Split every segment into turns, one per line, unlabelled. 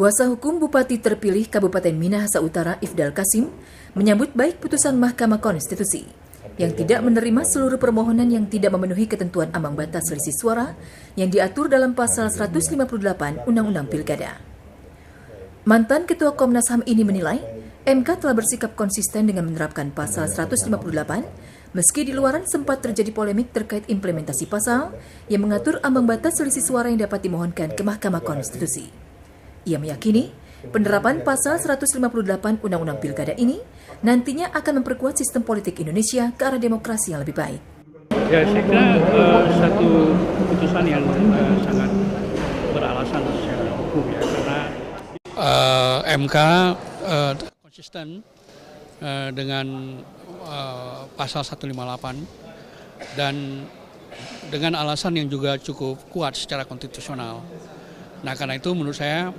Kuasa hukum Bupati terpilih Kabupaten Minahasa Utara Ifdal Kasim menyambut baik putusan Mahkamah Konstitusi yang tidak menerima seluruh permohonan yang tidak memenuhi ketentuan ambang batas selisih suara yang diatur dalam pasal 158 Undang-Undang Pilkada. Mantan Ketua Komnas HAM ini menilai MK telah bersikap konsisten dengan menerapkan pasal 158 meski di luaran sempat terjadi polemik terkait implementasi pasal yang mengatur ambang batas selisih suara yang dapat dimohonkan ke Mahkamah Konstitusi. Ia meyakini penerapan pasal 158 Undang-Undang Pilkada ini nantinya akan memperkuat sistem politik Indonesia ke arah demokrasi yang lebih baik.
Ya, saya kira satu keputusan yang sangat beralasan secara hukum ya, karena MK konsisten dengan pasal 158 dan dengan alasan yang juga cukup kuat secara konstitusional. Nah, karena itu menurut saya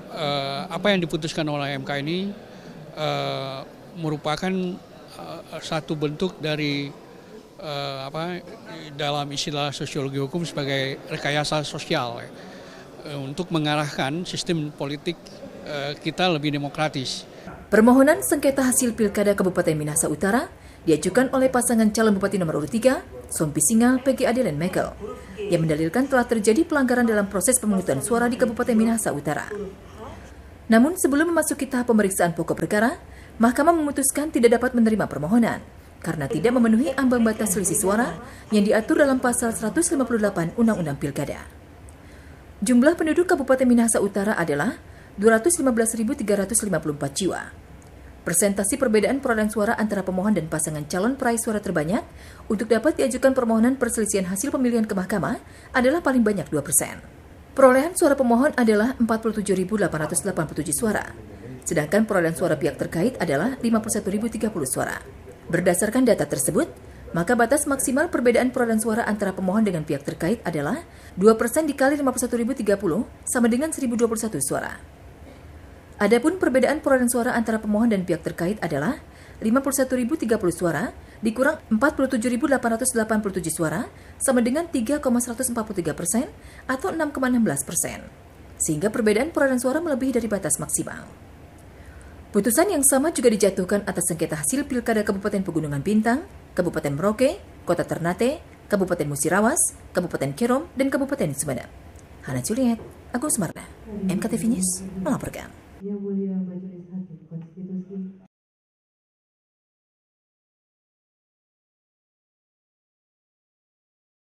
apa yang diputuskan oleh MK ini merupakan satu bentuk dari dalam istilah sosiologi hukum sebagai rekayasa sosial untuk mengarahkan sistem politik kita lebih demokratis.
Permohonan sengketa hasil Pilkada Kabupaten Minahasa Utara diajukan oleh pasangan calon Bupati nomor urut 3, Sompi Singal, Peggy Adeline Michael, yang mendalilkan telah terjadi pelanggaran dalam proses pemungutan suara di Kabupaten Minahasa Utara. Namun sebelum memasuki tahap pemeriksaan pokok perkara, Mahkamah memutuskan tidak dapat menerima permohonan karena tidak memenuhi ambang batas selisih suara yang diatur dalam pasal 158 Undang-Undang Pilkada. Jumlah penduduk Kabupaten Minahasa Utara adalah 215.354 jiwa. Persentase perbedaan perolehan suara antara pemohon dan pasangan calon peraih suara terbanyak untuk dapat diajukan permohonan perselisihan hasil pemilihan ke Mahkamah adalah paling banyak 2%. Perolehan suara pemohon adalah 47.887 suara, sedangkan perolehan suara pihak terkait adalah 51.030 suara. Berdasarkan data tersebut, maka batas maksimal perbedaan perolehan suara antara pemohon dengan pihak terkait adalah 2% dikali 51.030 sama dengan 1.021 suara. Adapun perbedaan perolehan suara antara pemohon dan pihak terkait adalah 51.030 suara dikurang 47.887 suara sama dengan 3,143% atau 6,16%, sehingga perbedaan perolehan suara melebihi dari batas maksimal. Putusan yang sama juga dijatuhkan atas sengketa hasil Pilkada Kabupaten Pegunungan Bintang, Kabupaten Merauke, Kota Ternate, Kabupaten Musirawas, Kabupaten Kerom, dan Kabupaten Sumeneb. Hana Juliet, Agus Marna, MKTV News melaporkan.